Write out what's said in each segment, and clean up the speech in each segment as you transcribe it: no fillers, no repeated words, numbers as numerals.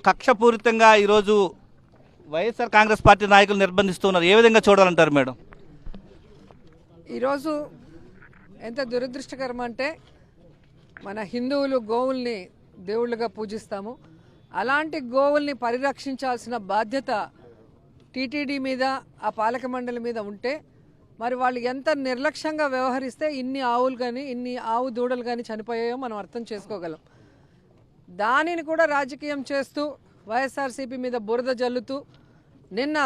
కక్షపూరితంగా ఈరోజు వైఎస్ఆర్ కాంగ్రెస్ పార్టీ నాయకులు నిర్బంధిస్తున్నారు. ఏ విధంగా చూడాలంటారు మేడం? ఈరోజు ఎంత దురదృష్టకరం అంటే మన హిందువులు గోవుల్ని దేవుళ్ళుగా పూజిస్తాము. అలాంటి గోవుల్ని పరిరక్షించాల్సిన బాధ్యత టీటీడీ మీద, ఆ పాలక మండలి మీద ఉంటే మరి వాళ్ళు ఎంత నిర్లక్ష్యంగా వ్యవహరిస్తే ఇన్ని ఆవులు కానీ ఇన్ని ఆవు దూడలు కానీ చనిపోయాయో మనం అర్థం చేసుకోగలం. దానిని కూడా రాజకీయం చేస్తూ వైఎస్ఆర్సీపీ మీద బురద జల్లుతూ నిన్న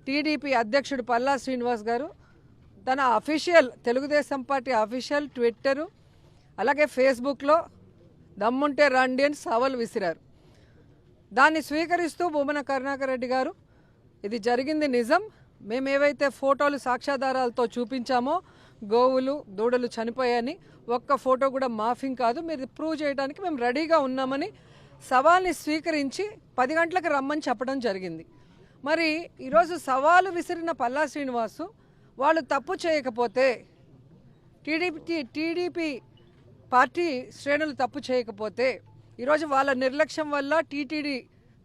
టీడీపీ అధ్యక్షుడు పల్లా శ్రీనివాస్ గారు తన official Telugu Desam party official Twitter అలాగే ఫేస్బుక్లో దమ్ముంటే రండి అని సవాల్ విసిరారు. దాన్ని స్వీకరిస్తూ భూమన కరుణాకర్ రెడ్డి గారు ఇది జరిగింది నిజం, మేము ఏవైతే ఫోటోలు సాక్ష్యాధారాలతో చూపించామో గోవులు దూడలు చనిపోయాయని ఒక్క ఫోటో కూడా మాఫింగ్ కాదు, మీరు ప్రూవ్ చేయడానికి మేము రెడీగా ఉన్నామని సవాల్ని స్వీకరించి 10 గంటలకు రమ్మని చెప్పడం జరిగింది. మరి ఈరోజు సవాలు విసిరిన పల్లా శ్రీనివాసు వాళ్ళు తప్పు చేయకపోతే, టీడీపీ పార్టీ శ్రేణులు తప్పు చేయకపోతే, ఈరోజు వాళ్ళ నిర్లక్ష్యం వల్ల టీటీడీ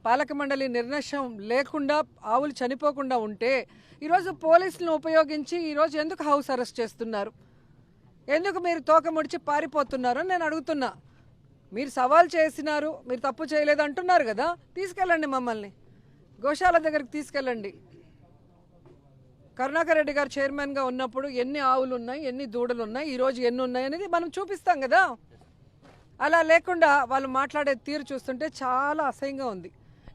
పాలక మండలి నిర్లక్ష్యం లేకుండా ఆవులు చనిపోకుండా ఉంటే ఈరోజు పోలీసులను ఉపయోగించి ఈరోజు ఎందుకు హౌస్ అరెస్ట్ చేస్తున్నారు? ఎందుకు మీరు తోక ముడిచి పారిపోతున్నారు నేను అడుగుతున్నా. మీరు సవాల్ చేసినారు, మీరు తప్పు చేయలేదు అంటున్నారు కదా, తీసుకెళ్ళండి మమ్మల్ని గోశాల దగ్గరికి తీసుకెళ్ళండి. కరుణాకర్ రెడ్డి గారు చైర్మన్గా ఉన్నప్పుడు ఎన్ని ఆవులు ఉన్నాయి, ఎన్ని దూడలు ఉన్నాయి, ఈరోజు ఎన్ని ఉన్నాయి అనేది మనం చూపిస్తాం కదా. అలా లేకుండా వాళ్ళు మాట్లాడే తీరు చూస్తుంటే చాలా అసహ్యంగా ఉంది.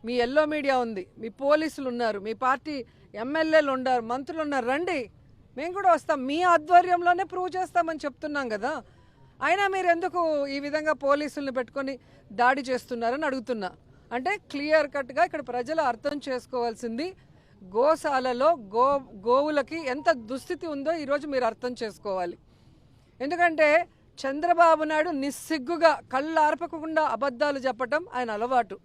మీ ఎల్లో మీడియా ఉంది, మీ పోలీసులు ఉన్నారు, మీ పార్టీ ఎమ్మెల్యేలు ఉన్నారు, మంత్రులు ఉన్నారు, రండి మేము కూడా వస్తాం, మీ ఆధ్వర్యంలోనే ప్రూవ్ చేస్తామని చెప్తున్నాం కదా. అయినా మీరు ఎందుకు ఈ విధంగా పోలీసులను పెట్టుకొని దాడి చేస్తున్నారని అడుగుతున్నా. అంటే క్లియర్ కట్గా ఇక్కడ ప్రజలు అర్థం చేసుకోవాల్సింది గోశాలలో గోవులకి ఎంత దుస్థితి ఉందో ఈరోజు మీరు అర్థం చేసుకోవాలి. ఎందుకంటే చంద్రబాబు నాయుడు నిస్సిగ్గుగా కళ్ళు ఆర్పకుండా అబద్ధాలు చెప్పటం ఆయన అలవాటు.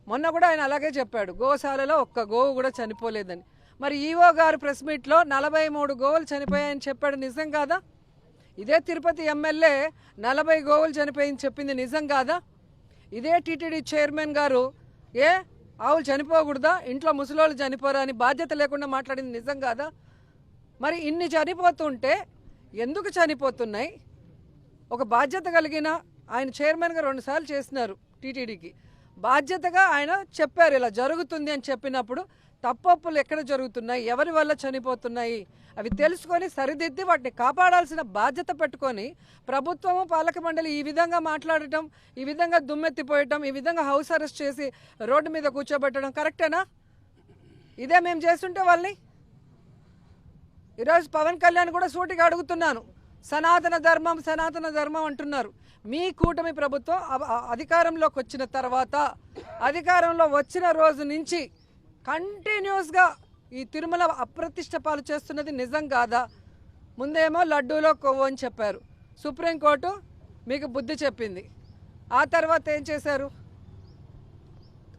మొన్న కూడా ఆయన అలాగే చెప్పాడు, గోశాలలో ఒక్క గోవు కూడా చనిపోలేదని. మరి ఈవో గారు ప్రెస్ మీట్లో 43 గోవులు చనిపోయాయని చెప్పాడు, నిజం కాదా? ఇదే తిరుపతి ఎమ్మెల్యే 40 గోవులు చనిపోయింది చెప్పింది నిజం కాదా? ఇదే టీటీడీ చైర్మన్ గారు ఆవులు చనిపోకూడదా, ఇంట్లో ముసలోళ్ళు చనిపోరా అని బాధ్యత లేకుండా మాట్లాడింది నిజం కాదా? మరి ఇన్ని చనిపోతుంటే ఎందుకు చనిపోతున్నాయి? ఒక బాధ్యత కలిగిన ఆయన చైర్మన్గా 2 సార్లు చేసినారు టీటీడీకి, బాధ్యతగా ఆయన చెప్పారు ఇలా జరుగుతుంది అని చెప్పినప్పుడు తప్పొప్పులు ఎక్కడ జరుగుతున్నాయి, ఎవరి వల్ల చనిపోతున్నాయి అవి తెలుసుకొని సరిదిద్ది వాటిని కాపాడాల్సిన బాధ్యత పెట్టుకొని ప్రభుత్వము పాలక మండలి ఈ విధంగా మాట్లాడటం, ఈ విధంగా దుమ్మెత్తిపోయటం, ఈ విధంగా హౌస్ అరెస్ట్ చేసి రోడ్డు మీద కూర్చోబెట్టడం కరెక్టేనా? ఇదే మేము చేస్తుంటే వాళ్ళని ఈరోజు పవన్ కళ్యాణ్ కూడా సూటిగా అడుగుతున్నాను, సనాతన ధర్మం అంటున్నారు. మీ కూటమి ప్రభుత్వం అధికారంలోకి వచ్చిన తర్వాత, అధికారంలో వచ్చిన రోజు నుంచి కంటిన్యూస్గా ఈ తిరుమల అప్రతిష్ట పాలు చేస్తున్నది నిజం కాదా? ముందేమో లడ్డూలో కొవ్వు అని చెప్పారు, సుప్రీంకోర్టు మీకు బుద్ధి చెప్పింది. ఆ తర్వాత ఏం చేశారు?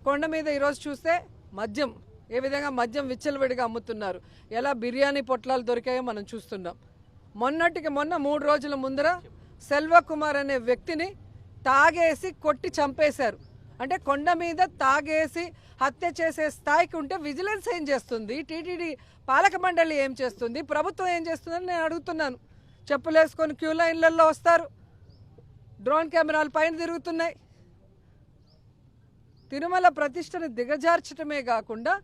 కొండ మీద ఈరోజు చూస్తే మద్యం, ఏ విధంగా మద్యం విచ్చలవిడిగా అమ్ముతున్నారు, ఎలా బిర్యానీ పొట్లాలు దొరికాయో మనం చూస్తున్నాం. మొన్నటికి మొన్న 3 రోజుల ముందర సెల్వకుమార్ అనే వ్యక్తిని తాగేసి కొట్టి చంపేశారు. అంటే కొండ మీద తాగేసి హత్య చేసే స్థాయికి ఉంటే విజిలెన్స్ ఏం చేస్తుంది, టీటీడీ పాలక మండలి ఏం చేస్తుంది, ప్రభుత్వం ఏం చేస్తుందని నేను అడుగుతున్నాను. చెప్పులేసుకొని క్యూ లైన్లలో వస్తారు, డ్రోన్ కెమెరాలు పైన తిరుగుతున్నాయి. తిరుమల ప్రతిష్టను దిగజార్చడమే కాకుండా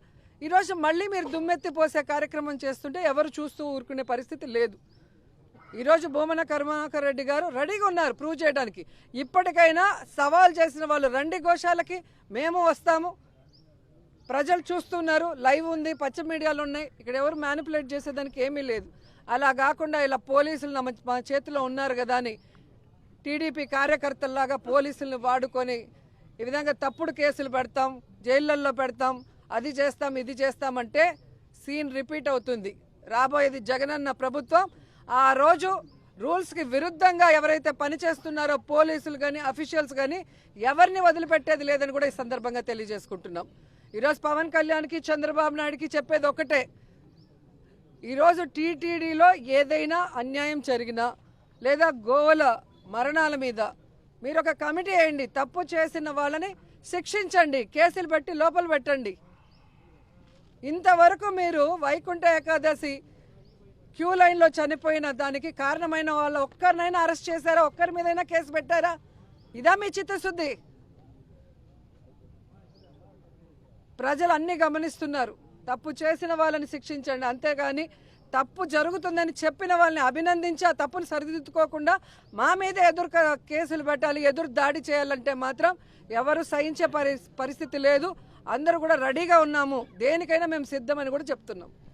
ఈరోజు మళ్ళీ మీరు దుమ్మెత్తిపోసే కార్యక్రమం చేస్తుంటే ఎవరు చూస్తూ ఊరుకునే పరిస్థితి లేదు. ఈరోజు భూమన కరుణాకర్ రెడ్డి గారు రెడీగా ఉన్నారు ప్రూవ్ చేయడానికి. ఇప్పటికైనా సవాల్ చేసిన వాళ్ళు రండి గోశాలకి, మేము వస్తాము, ప్రజలు చూస్తున్నారు, లైవ్ ఉంది, పచ్చ మీడియాలు ఉన్నాయి, ఇక్కడ ఎవరు మ్యానిపులేట్ చేసేదానికి ఏమీ లేదు. అలా కాకుండా ఇలా పోలీసులు మా చేతిలో ఉన్నారు కదా అని టీడీపీ కార్యకర్తల్లాగా పోలీసులను వాడుకొని ఈ విధంగా తప్పుడు కేసులు పెడతాం, జైళ్ళల్లో పెడతాం, అది చేస్తాం ఇది చేస్తామంటే సీన్ రిపీట్ అవుతుంది. రాబోయేది జగనన్న ప్రభుత్వం. ఆ రోజు రూల్స్కి విరుద్ధంగా ఎవరైతే పనిచేస్తున్నారో పోలీసులు కానీ అఫీషియల్స్ కానీ ఎవరిని వదిలిపెట్టేది లేదని కూడా ఈ సందర్భంగా తెలియజేసుకుంటున్నాం. ఈరోజు పవన్ కళ్యాణ్కి చంద్రబాబు నాయుడుకి చెప్పేది ఒకటే, ఈరోజు టీటీడీలో ఏదైనా అన్యాయం జరిగినా లేదా గోవుల మరణాల మీద మీరు ఒక కమిటీ వేయండి, తప్పు చేసిన వాళ్ళని శిక్షించండి, కేసులు పెట్టి లోపల పెట్టండి. ఇంతవరకు మీరు వైకుంఠ ఏకాదశి క్యూ లైన్లో చనిపోయిన దానికి కారణమైన వాళ్ళ ఒక్కరినైనా అరెస్ట్ చేశారా? ఒక్కరి మీదైనా కేసు పెట్టారా? ఇదా మీ చిత్తశుద్ధి? ప్రజలు అన్నీ గమనిస్తున్నారు. తప్పు చేసిన వాళ్ళని శిక్షించండి, అంతేగాని తప్పు జరుగుతుందని చెప్పిన వాళ్ళని అభినందించి ఆ తప్పును సరిదిద్దుకోకుండా మా మీద ఎదురు కేసులు పెట్టాలి, ఎదురు దాడి చేయాలంటే మాత్రం ఎవరు సహించే పరిస్థితి లేదు. అందరూ కూడా రెడీగా ఉన్నాము, దేనికైనా మేము సిద్ధమని కూడా చెప్తున్నాం.